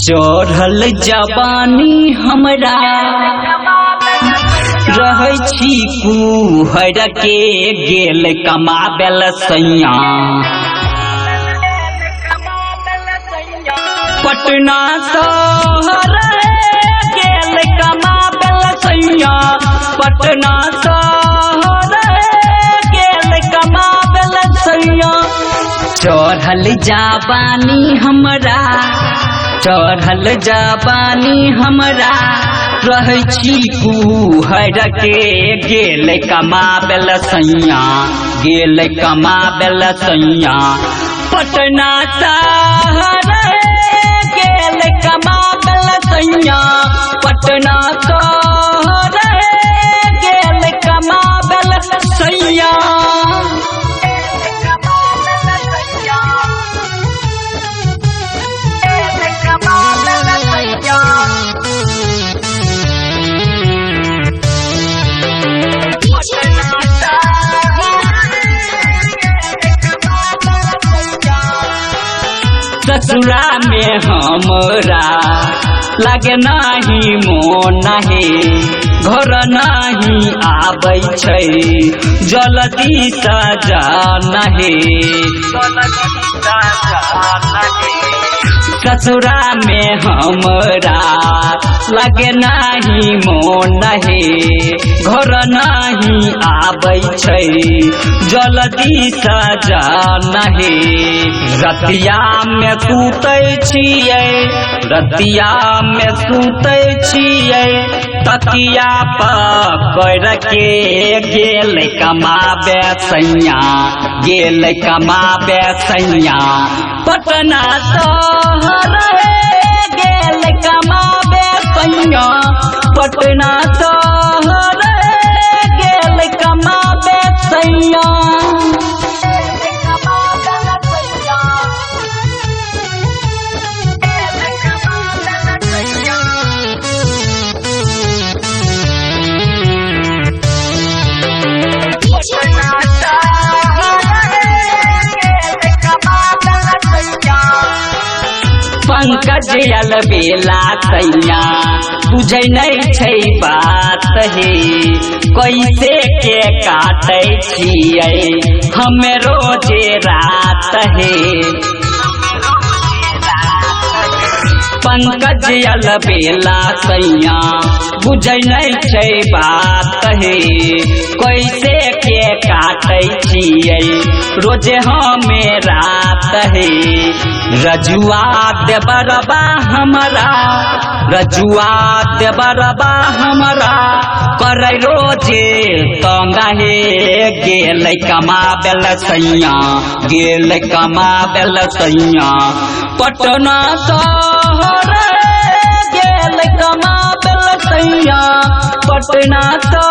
चढ़ल जवानी हमरा रहै छी कुहर के गेल कमाबेल सैया पटना शहर गेल कमाबेल सैया पटना शहर गेल कमाबेल सैया चढ़ल जवानी हमरा चढ़ल जवानी हमरा रहै छी कुहर के गेल कमाबेल सैया गेल कमाबेल सैया पटना शहर गेल कमाबेल सैया पटना शहर गेल कमाबेल सैया ससुरा में हमरा लगे नहीं मोन हे घर नहीं आबै छै जल्दी सजान हे ससुरा में हमरा लगे नहीं मोन हे घर नहीं आबै छै जल्दी सजान हे रतिया में सुतै छियै रतिया में सुतै छियै तकिया पकड़ के गेल कमाबे सैया गेल कमाबे सैया पटना शहर गेल कमाबे सैया पटना शहर गेल कमाबे सैया पंकज अलबेला सैया बुझै नहीं छै बात हे कैसे के काटै छियै हमे रोजे रात हे पंकज अलबेला सैया बुझै नहीं छै बात हे कैसे के काटै छियै रोजे हमे रात हे रजुआ देबरबा हमरा रजुआ देबरबा हमरा करे रोजे तंगा हे गेल कमाबेल सैया गेल कमाबेल सैया पटना शहर गेल कमाबेल सैया पटना शहर